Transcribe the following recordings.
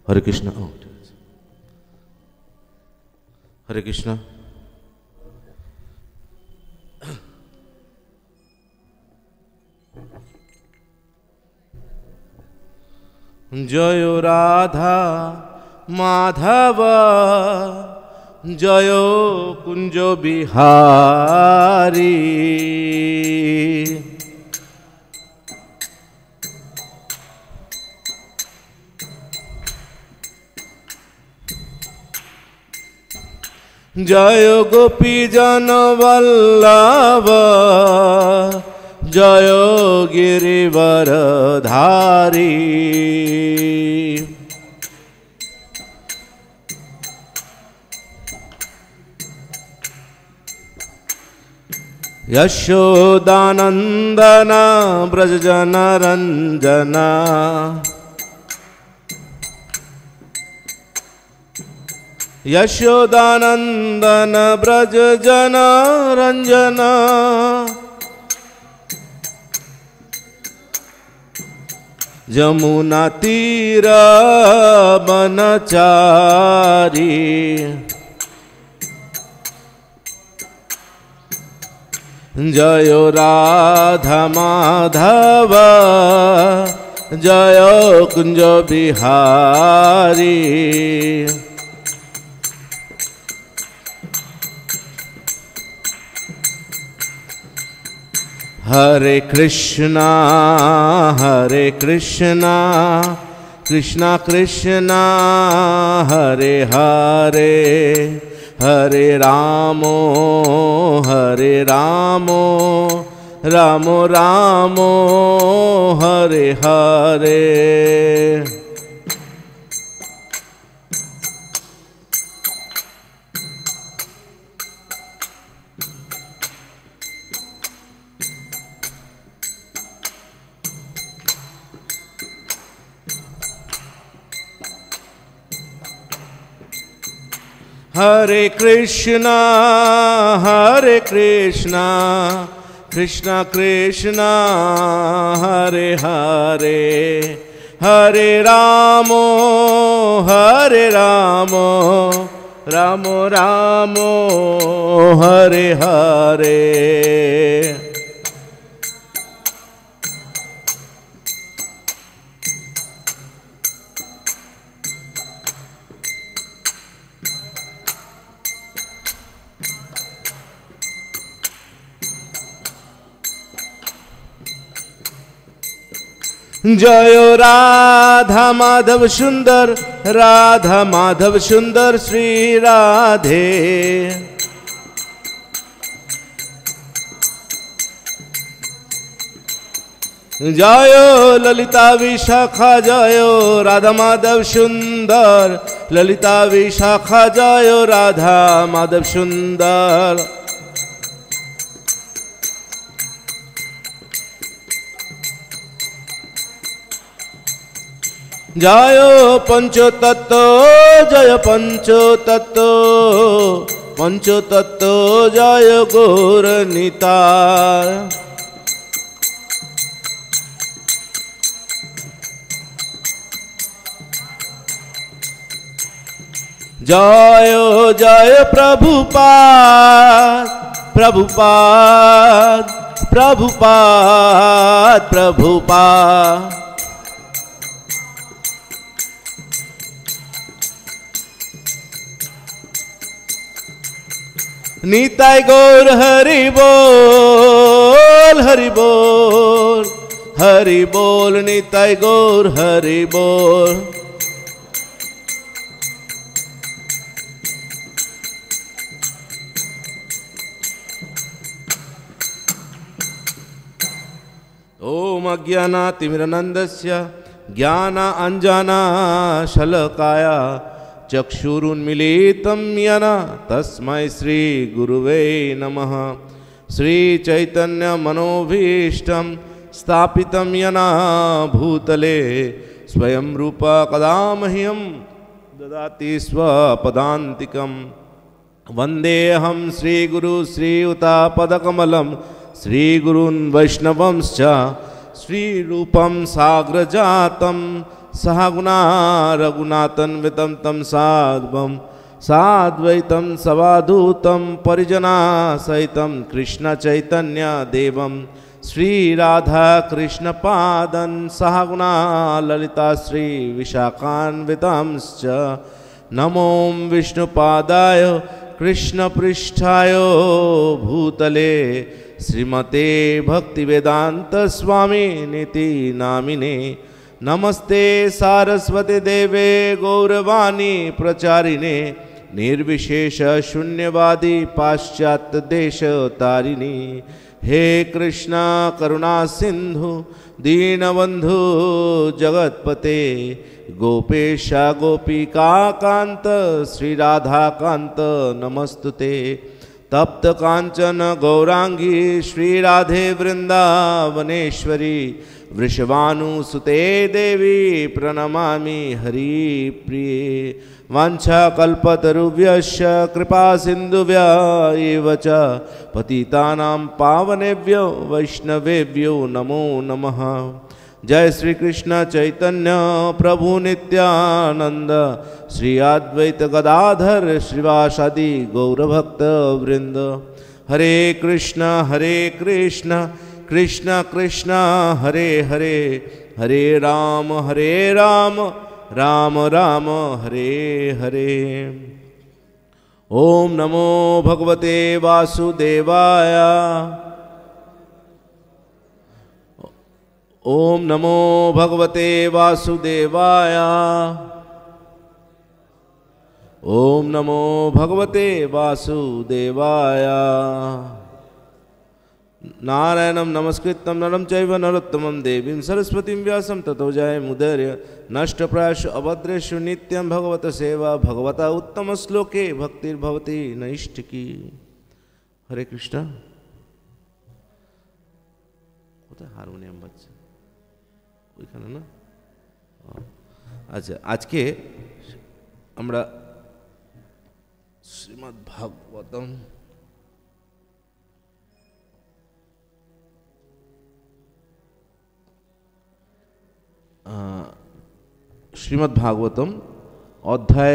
हरे कृष्ण। हरे कृष्ण। जय राधा माधव जय कुंज बिहारी। जय गोपी जन वल्लभ जय गिरिवर धारी। यशोदानंदन ब्रज जन रंजना। यशोदानंदन ब्रज जन रंजना। जमुना तीर बनचारी। जय राधा माधव जय कुंज बिहारी। हरे कृष्णा कृष्णा कृष्णा हरे हरे हरे रामो रामो रामो हरे हरे। हरे कृष्णा कृष्णा कृष्णा हरे हरे हरे रामो रामो रामो हरे हरे। जय राधा माधव सुंदर श्री राधे। जय ललिता विशाखा जय राधा माधव सुंदर। ललिता विशाखा जय राधा माधव सुंदर। जय पंचतत्व जय पंचतत्व जय गौर निताय। जय जय प्रभुपाद प्रभुपाद प्रभुपाद प्रभुपाद। निताय गौर हरि बोल हरि बोल हरि बोल। निताय गौर हरि बोल। ओम अज्ञानातिमिरन्धस्य ज्ञानाञ्जनशलाकया चक्षुरुन्मीलितं येन तस्मै श्री गुरुवे नमः। श्री चैतन्य मनोभीष्टं स्थापितं येन भूतले स्वयं रूप कदा मह्यं ददाति स्वपदान्तिकं। वन्देऽहं श्रीगुरु श्रीयुतापदकमलं श्रीगुरून् वैष्णवंश्च श्रीरूपं साग्रजातं सहगुणा रघुनाथन्वितं तं साध्वं साद्वैतं सवाधूतं परिजना सहितं कृष्णचैतन्यदेवं श्रीराधाकृष्णपादं सहगुणा ललिता श्रीविशाखान्वितांश्च नमो विष्णुपादाय कृष्णपृष्ठाय भूतले श्रीमते भक्तिवेदांत स्वामी नीति नामिने नमस्ते सारस्वती देवे गौरवाणी प्रचारिणे निर्विशेष शून्यवादी पाश्चात्य देश तारिणी हे कृष्णा करुणा सिंधु दीनबंधु जगतपते गोपेशा गोपिका कांत श्री राधा कांत नमस्तुते तप्त कांचन गौरांगी श्री राधे वृंदावनेश्वरी वृषभानुसुते देवी प्रणमामि हरि प्रिये वाञ्छाकल्पतरुभ्यश्च कृपा सिन्धुभ्य एव च पतितानां पावनेभ्यो वैष्णवेभ्यो नमो नमः। जय श्री कृष्ण चैतन्य प्रभु नित्यानंद श्री अद्वैत गदाधर श्रीवासादि गौरभक्त वृंद। हरे कृष्ण कृष्ण कृष्ण हरे हरे हरे राम राम राम हरे हरे। ओम नमो भगवते वासुदेवाय ओम नमो भगवते वासुदेवाय ओम नमो भगवते वासुदेवाय। नारायणं नमस्कृत्यं नरं चैव नरोत्तमं देवीं सरस्वतीं व्यासं ततो जयमुदीरये नष्टप्रायेषु अभद्रेषु नित्यं भगवत सेवा भगवता उत्तम श्लोके भक्तिर्भवति नैष्ठिकी। हरे कृष्ण। कोথায় হারমোনিয়াম বাজছে ওইখানে না? আচ্ছা, আজকে আমরা শ্রীমদ্ ভাগবতম श्रीमद्भागवतम अध्याय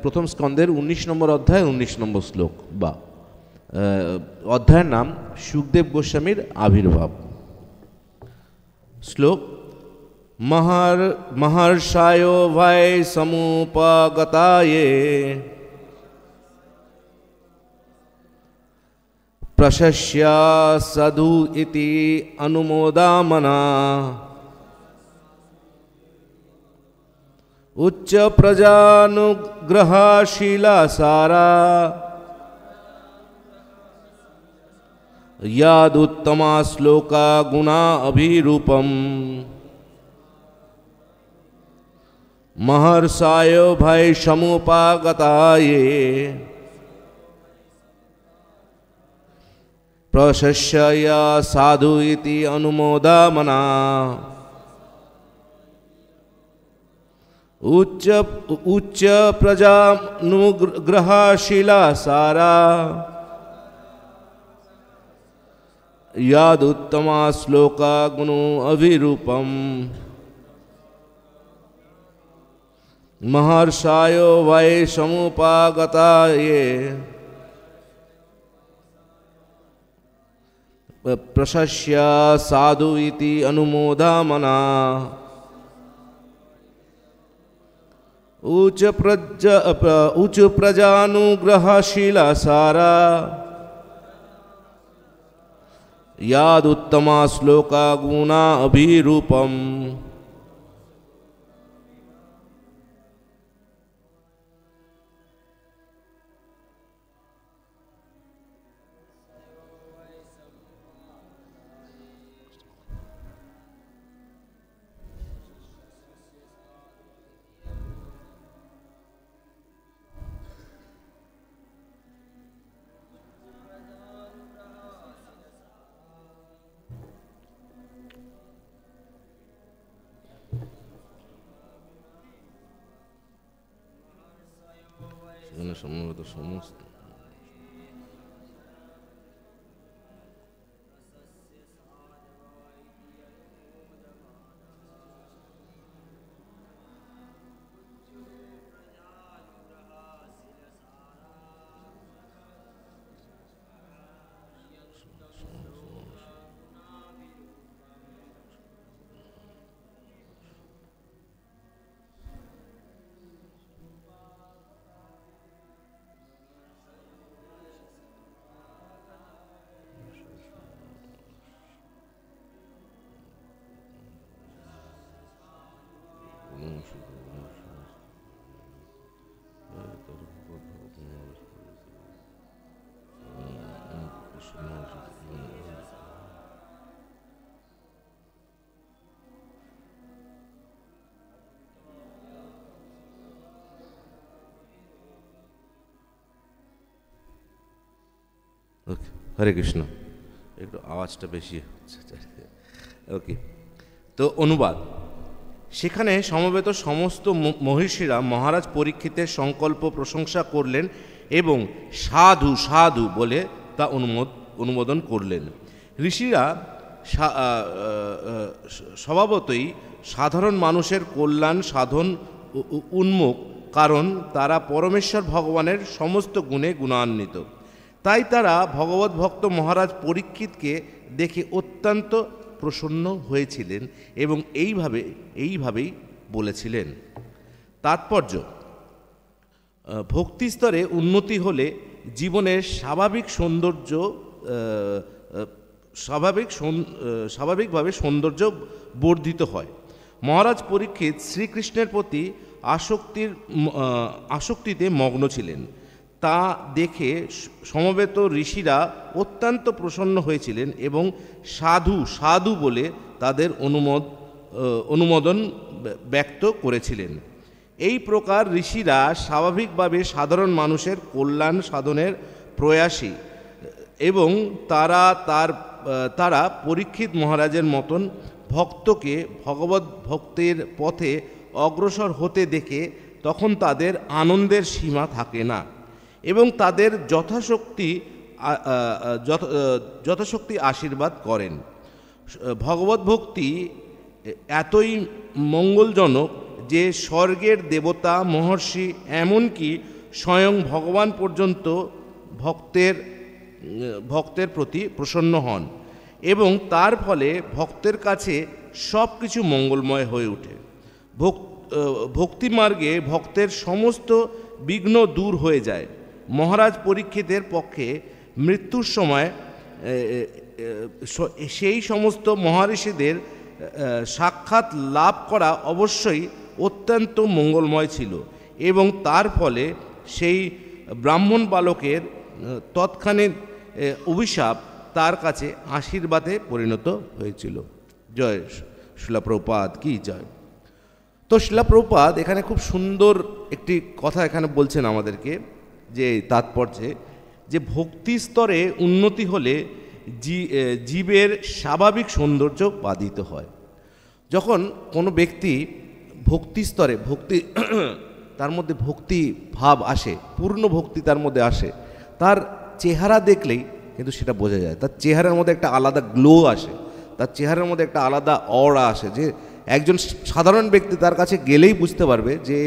प्रथम स्कंदेर 19 नम्बर अध्याय 19 नम्बर श्लोक बा अध्याय नाम सुखदेव गोस्वामीर आविर्भाव। श्लोक महर्षायो वै समुपगताये प्रशस्य साधु इति अनुमोदामना उच्च प्रजानुग्रहशीला सारा यादुत्तमा श्लोका गुणा अभिरूपम महर्षाय भय समुपागताये प्रशस्य साधु इति अनुमोदामना उच्च प्रजानुग्रहशीला सारा यादुत्तमा श्लोका गुणो अभिरूपम महर्षायो वै समुपागताये प्रशस्य साधु इति अनुमोदामना उच्च प्रजानुग्रहशीला सारा यादुत्तमा श्लोका गुणा अभिरूपम। সম্ভবত সমস্ত ওকে, হরে কৃষ্ণ। একটু আওয়াজটা বেশি হচ্ছে। ওকে, তো অনুবাদ। সেখানে সমবেত সমস্ত মহিষীরা মহারাজ পরীক্ষিতের সংকল্প প্রশংসা করলেন এবং সাধু সাধু বলে তা অনুমোদন করলেন। ঋষিরা স্বভাবতই সাধারণ মানুষের কল্যাণ সাধন উন্মুখ, কারণ তারা পরমেশ্বর ভগবানের সমস্ত গুণে গুণান্বিত। তাই তারা ভগবত ভক্ত মহারাজ পরীক্ষিতকে দেখে অত্যন্ত প্রসন্ন হয়েছিলেন এবং এইভাবেই বলেছিলেন। তাৎপর্য: ভক্তিস্তরে উন্নতি হলে জীবনের স্বাভাবিকভাবে সৌন্দর্য বর্ধিত হয়। মহারাজ পরীক্ষিত শ্রীকৃষ্ণের প্রতি আসক্তিতে মগ্ন ছিলেন। তা দেখে সমবেত ঋষিরা অত্যন্ত প্রসন্ন হয়েছিলেন এবং সাধু সাধু বলে তাদের অনুমোদন ব্যক্ত করেছিলেন। এই প্রকার ঋষিরা স্বাভাবিকভাবে সাধারণ মানুষের কল্যাণ সাধনের প্রয়াসী এবং তারা পরীক্ষিত মহারাজের মতন ভক্তকে ভগবত ভক্তির পথে অগ্রসর হতে দেখে তখন তাদের আনন্দের সীমা থাকে না এবং তাদের যথাশক্তি আশীর্বাদ করেন। ভগবত ভক্তি এতই মঙ্গলজনক যে স্বর্গের দেবতা, মহর্ষি, এমনকি স্বয়ং ভগবান পর্যন্ত ভক্তের প্রতি প্রসন্ন হন এবং তার ফলে ভক্তের কাছে সব কিছু মঙ্গলময় হয়ে ওঠে। ভক্তিমার্গে ভক্তের সমস্ত বিঘ্ন দূর হয়ে যায়। মহারাজ পরীক্ষিতের পক্ষে মৃত্যুর সময় সেই সমস্ত মহর্ষিদের সাক্ষাৎ লাভ করা অবশ্যই অত্যন্ত মঙ্গলময় ছিল এবং তার ফলে সেই ব্রাহ্মণ বালকের তৎক্ষণাৎ অভিশাপ তার কাছে আশীর্বাদে পরিণত হয়েছিল। জয় শিলা প্রভুপাদ কি জয়। তো শিলা প্রভুপাদ এখানে খুব সুন্দর একটি কথা এখানে বলছেন আমাদেরকে, যে তাৎপর্যে যে ভক্তি স্তরে উন্নতি হলে জীবের স্বাভাবিক সৌন্দর্য বাধিত হয়। যখন কোনো ব্যক্তি ভক্তি স্তরে তার মধ্যে ভক্তি ভাব আসে, পূর্ণ ভক্তি তার মধ্যে আসে, তার চেহারা দেখলেই কিন্তু সেটা বোঝা যায়। তার চেহারার মধ্যে একটা আলাদা গ্লো আসে, তার চেহারার মধ্যে একটা আলাদা অরা আসে, যে একজন সাধারণ ব্যক্তি তার কাছে গেলেই বুঝতে পারবে যে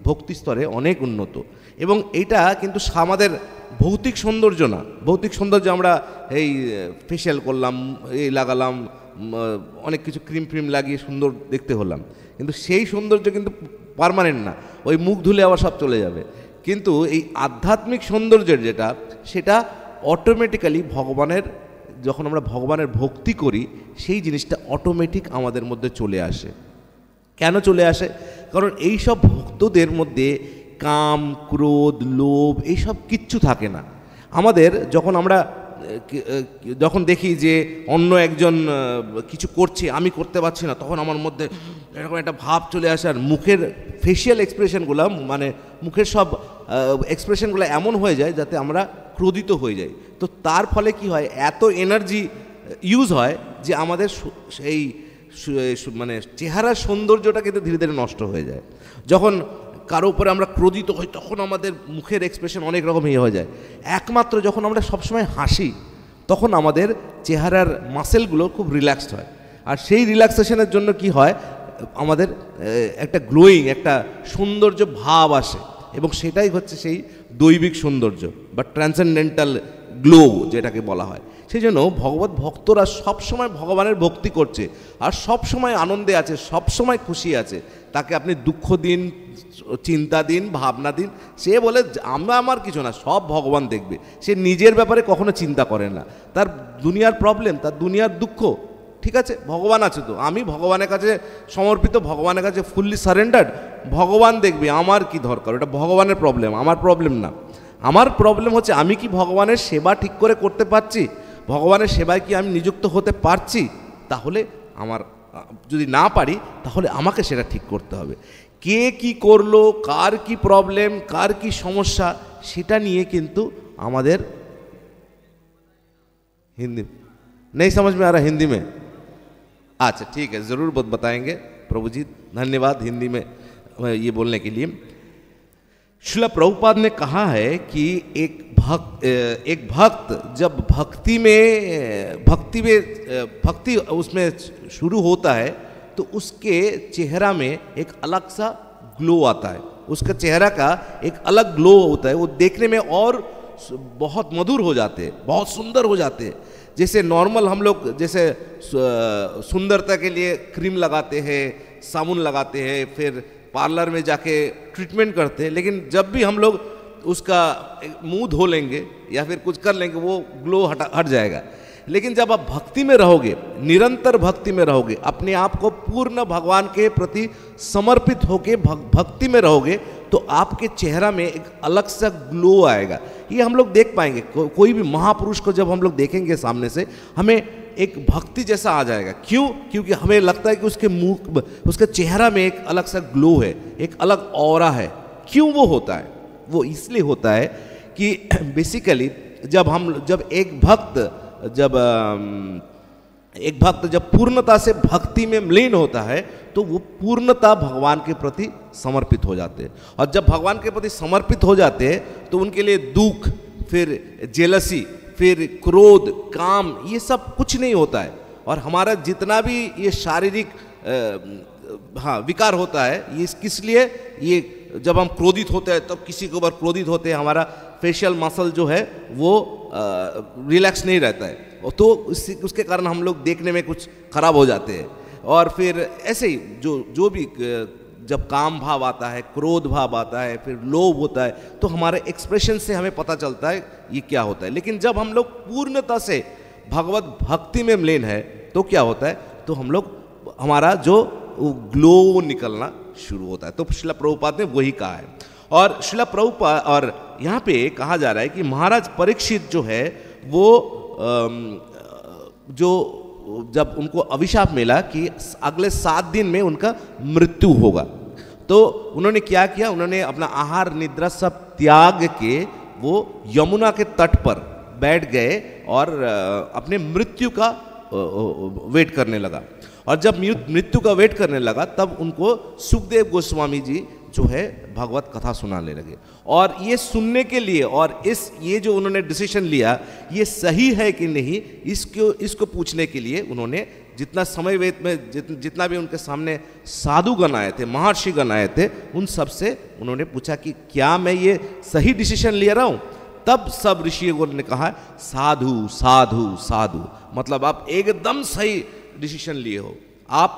ভক্তি স্তরে অনেক উন্নত। এবং এইটা কিন্তু আমাদের ভৌতিক সৌন্দর্য না। ভৌতিক সৌন্দর্য আমরা এই ফেশিয়াল করলাম, এই লাগালাম, অনেক কিছু ক্রিম ফ্রিম লাগিয়ে সুন্দর দেখতে হলাম, কিন্তু সেই সৌন্দর্য কিন্তু পার্মানেন্ট না, ওই মুখ ধুলে আবার সব চলে যাবে। কিন্তু এই আধ্যাত্মিক সৌন্দর্যের সেটা অটোমেটিক্যালি যখন আমরা ভগবানের ভক্তি করি সেই জিনিসটা অটোমেটিক আমাদের মধ্যে চলে আসে। কেন চলে আসে? কারণ এই সব ভক্তদের মধ্যে কাম, ক্রোধ, লোভ এইসব কিচ্ছু থাকে না। আমাদের যখন দেখি যে অন্য একজন কিছু করছে, আমি করতে পারছি না, তখন আমার মধ্যে এরকম একটা ভাব চলে আসে। আর মুখের ফেশিয়াল এক্সপ্রেশনগুলো, মানে মুখের সব এক্সপ্রেশনগুলো এমন হয়ে যায় যাতে আমরা ক্রোধিত হয়ে যাই। তো তার ফলে কি হয়, এত এনার্জি ইউজ হয় যে আমাদের সেই মানে চেহারার সৌন্দর্যটা কিন্তু ধীরে ধীরে নষ্ট হয়ে যায়। যখন কারো উপরে আমরা ক্রোধিত হই তখন আমাদের মুখের এক্সপ্রেশন অনেক রকম হয়ে যায়। একমাত্র যখন আমরা সবসময় হাসি তখন আমাদের চেহারার মাসেলগুলো খুব রিল্যাক্সড হয়। আর সেই রিল্যাক্সেশনের জন্য কি হয়, আমাদের একটা গ্লোয়িং, একটা সৌন্দর্য ভাব আসে, এবং সেটাই হচ্ছে সেই দৈবিক সৌন্দর্য বা ট্রান্সেন্ডেন্টাল গ্লো যেটাকে বলা হয়। সেই জন্য ভগবত ভক্তরা সবসময় ভগবানের ভক্তি করছে আর সবসময় আনন্দে আছে, সবসময় খুশি আছে। তাকে আপনি দুঃখ দিন, চিন্তা দিন, ভাবনা দিন, সে বলে আমার কিছু না, সব ভগবান দেখবে। সে নিজের ব্যাপারে কখনো চিন্তা করে না। তার দুনিয়ার প্রবলেম, তার দুনিয়ার দুঃখ ঠিক আছে, ভগবান আছে তো, আমি ভগবানের কাছে সমর্পিত, ভগবানের কাছে ফুললি সারেন্ডার্ড, ভগবান দেখবে আমার কি দরকার, ওটা ভগবানের প্রবলেম, আমার প্রবলেম না। আমার প্রবলেম হচ্ছে আমি কি ভগবানের সেবা ঠিক করে করতে পারছি, ভগবানের সেবায় কি আমি নিযুক্ত হতে পারছি। তাহলে আমার, যদি না পারি তাহলে আমাকে সেটা ঠিক করতে হবে। কে কি করলো, কার কি প্রবলেম, কার কি সমস্যা, সেটা নিয়ে কিন্তু আমাদের हिंदी नहीं समझ में आ रहा, हिंदी में अच्छा ठीक है, ज़रूर बताएंगे प्रभु जी, धन्यवाद हिंदी में ये बोलने के लिए। श्रील प्रभुपाद ने कहा है कि एक भक्त जब भक्ति उसमें शुरू होता है तो उसके चेहरा में एक अलग सा ग्लो आता है, उसका चेहरा का एक अलग ग्लो होता है, वो देखने में और बहुत मधुर हो जाते हैं, बहुत सुंदर हो जाते हैं। जैसे नॉर्मल हम लोग जैसे सुंदरता के लिए क्रीम लगाते हैं, साबुन लगाते हैं, फिर पार्लर में जाके ट्रीटमेंट करते हैं, लेकिन जब भी हम लोग उसका मुंह धो लेंगे या फिर कुछ कर लेंगे वो ग्लो हट जाएगा। लेकिन जब आप भक्ति में रहोगे, निरंतर भक्ति में रहोगे, अपने आप को पूर्ण भगवान के प्रति समर्पित होके भक्ति में रहोगे, तो आपके चेहरा में एक अलग सा ग्लो आएगा। ये हम लोग देख पाएंगे, कोई भी महापुरुष को जब हम लोग देखेंगे सामने से, हमें एक भक्ति जैसा आ जाएगा। क्यों? क्योंकि हमें लगता है कि उसके मुंह, उसके चेहरा में एक अलग सा ग्लो है, एक अलग ऑरा है। क्यों वो होता है? वो इसलिए होता है कि बेसिकली जब एक भक्त जब पूर्णता से भक्ति में मलिन होता है तो वो पूर्णता भगवान के प्रति समर्पित हो जाते हैं। और जब भगवान के प्रति समर्पित हो जाते हैं तो उनके लिए दुख, फिर जेलसी, फिर क्रोध, काम, ये सब कुछ नहीं होता है। और हमारा जितना भी ये शारीरिक विकार होता है, ये किस लिए, ये जब हम क्रोधित होते हैं तब किसी के ऊपर क्रोधित होते हैं, हमारा फेशियल मसल जो है वो रिलैक्स नहीं रहता है, तो उसके कारण हम लोग देखने में कुछ खराब हो जाते हैं। और फिर ऐसे ही जो भी जब काम भाव आता है, क्रोध भाव आता है, फिर लोभ होता है, तो हमारे एक्सप्रेशन से हमें पता चलता है ये क्या होता है। लेकिन जब हम लोग पूर्णता से भगवत भक्ति में मलिन है तो क्या होता है, तो हम लोग, हमारा जो ग्लो निकलना शुरू होता है। तो श्रील प्रभुपाद ने वही कहा है। और श्रील प्रभुपाद, और यहाँ पे कहा जा रहा है कि महाराज परीक्षित जो है वो जो जब उनको अभिशाप मिला कि अगले 7 दिन में उनका मृत्यु होगा, तो उन्होंने क्या किया, उन्होंने अपना आहार निद्रा सब त्याग के वो यमुना के तट पर बैठ गए और अपने मृत्यु का वेट करने लगा। और जब मृत्यु का वेट करने लगा तब उनको सुखदेव गोस्वामी जी जो है भागवत कथा सुनाने लगे। और ये सुनने के लिए, और ये जो उन्होंने डिसीजन लिया ये सही है कि नहीं, इसको पूछने के लिए उन्होंने जितना समय वेद में जितना भी उनके सामने साधुगण आए थे, महर्षिगण आए थे, उन सब से उन्होंने पूछा कि क्या मैं ये सही डिसीजन ले रहा हूँ। तब सब ऋषियों ने कहा साधु साधु साधु, मतलब आप एकदम सही डिसीजन लिए हो आप,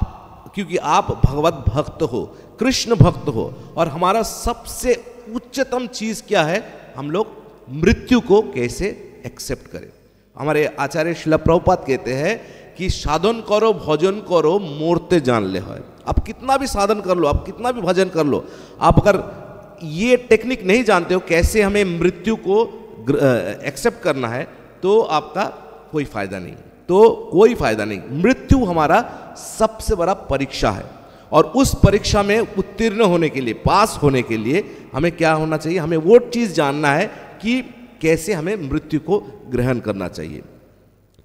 क्योंकि आप भगवत भक्त हो, कृष्ण भक्त हो। और हमारा सबसे उच्चतम चीज क्या है, हम लोग मृत्यु को कैसे एक्सेप्ट करें। हमारे आचार्य श्रील प्रभुपाद कहते हैं कि साधन करो भजन करो मोरते जान ले है। आप कितना भी साधन कर लो, आप कितना भी भजन कर लो, आप अगर ये टेक्निक नहीं जानते हो कैसे हमें मृत्यु को एक्सेप्ट करना है, तो आपका कोई फायदा नहीं, तो कोई फायदा नहीं। मृत्यु हमारा सबसे बड़ा परीक्षा है, और उस परीक्षा में उत्तीर्ण होने के लिए, पास होने के लिए हमें क्या होना चाहिए, हमें वो चीज़ जानना है कि कैसे हमें मृत्यु को ग्रहण करना चाहिए।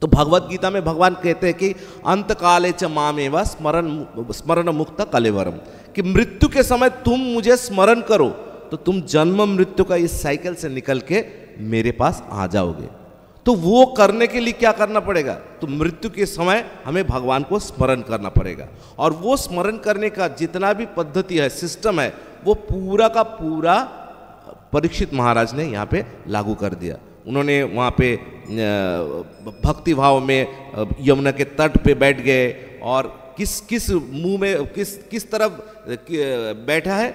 तो भगवत गीता में भगवान कहते हैं कि अंत काले च मामेवा स्मरण मुक्त कलेवरम, कि मृत्यु के समय तुम मुझे स्मरण करो तो तुम जन्म मृत्यु का इस साइकिल से निकल के मेरे पास आ जाओगे। तो वो करने के लिए क्या करना पड़ेगा, तो मृत्यु के समय हमें भगवान को स्मरण करना पड़ेगा। और वो स्मरण करने का जितना भी पद्धति है, सिस्टम है, वो पूरा का पूरा परीक्षित महाराज ने यहाँ पे लागू कर दिया। उन्होंने वहाँ पे भक्ति भाव में यमुना के तट पे बैठ गए, और किस मुंह में किस तरफ बैठा है,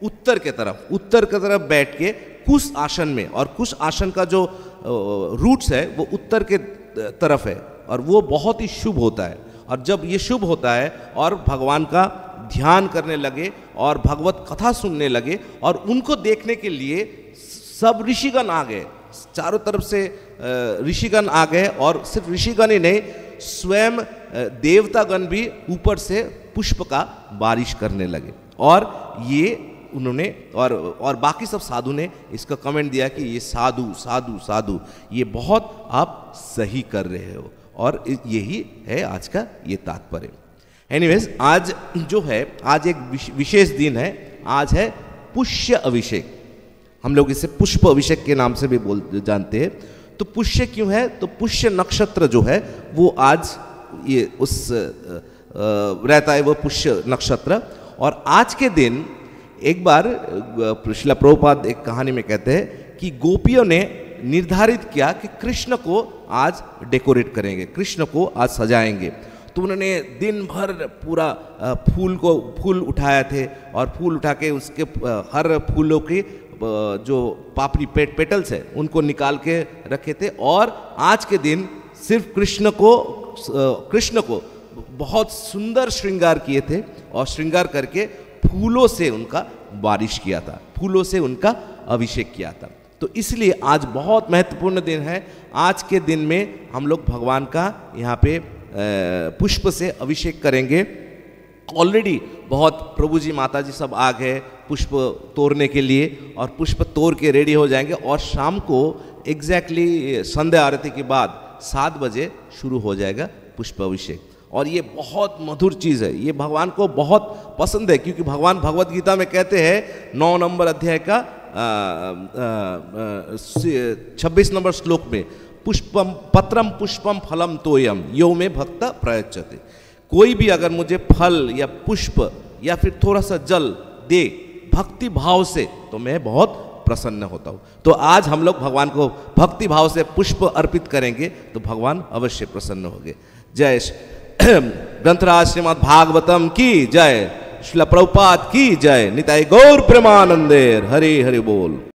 उत्तर के तरफ बैठ के कुश आसन में, और कुश आसन का जो रूट्स है वो उत्तर के तरफ है, और वो बहुत ही शुभ होता है। और जब ये शुभ होता है और भगवान का ध्यान करने लगे और भगवत कथा सुनने लगे और उनको देखने के लिए सब ऋषिगण आ गए, चारों तरफ से ऋषिगण आ गए, और सिर्फ ऋषिगण ही नहीं, स्वयं देवतागण भी ऊपर से पुष्प का बारिश करने लगे। और ये उन्होंने और बाकी सब साधु ने इसका कमेंट दिया कि ये साधु साधु साधु, ये बहुत आप सही कर रहे हो, और यही है आज का ये तात्पर्य। एनीवेज, आज जो है, आज एक विशेष दिन है, आज है पुष्य अभिषेक। हम लोग इसे पुष्प अभिषेक के नाम से भी जानते हैं। तो पुष्य क्यों है? तो पुष्य नक्षत्र जो है वो आज ये उस रहता है, वो पुष्य नक्षत्र। और आज के दिन एक बार श्रील प्रभुपाद एक कहानी में कहते हैं कि गोपियों ने निर्धारित किया कि कृष्ण को आज डेकोरेट करेंगे, कृष्ण को आज सजाएंगे। तो उन्होंने दिन भर पूरा फूल उठाए थे, और फूल उठा के उसके हर फूलों के जो पापड़ी पेटल्स है उनको निकाल के रखे थे। और आज के दिन सिर्फ कृष्ण को बहुत सुंदर श्रृंगार किए थे, और श्रृंगार करके फूलों से उनका बारिश किया था, फूलों से उनका अभिषेक किया था। तो इसलिए आज बहुत महत्वपूर्ण दिन है। आज के दिन में हम लोग भगवान का यहाँ पे पुष्प से अभिषेक करेंगे। ऑलरेडी बहुत प्रभु जी माता जी सब आ गए पुष्प तोड़ने के लिए, और पुष्प तोड़ के रेडी हो जाएंगे, और शाम को एग्जैक्टली संध्या आरती के बाद 7 बजे शुरू हो जाएगा पुष्प अभिषेक। और ये बहुत मधुर चीज़ है, ये भगवान को बहुत पसंद है, क्योंकि भगवान भगवत गीता में कहते हैं 9 नंबर अध्याय का 26 नंबर श्लोक में, पुष्पम पत्रम पुष्पम फलम तोयम यो में भक्त प्रयच्छते। कोई भी अगर मुझे फल या पुष्प या फिर थोड़ा सा जल दे भक्ति भाव से, तो मैं बहुत प्रसन्न होता हूँ। तो आज हम लोग भगवान को भक्ति भाव से पुष्प अर्पित करेंगे तो भगवान अवश्य प्रसन्न होंगे। जय ग्रंथराज श्रीमद् भागवतम की जय, श्रील प्रभुपाद की जय, निताई गौर प्रेमानंदे, हरि हरि बोल।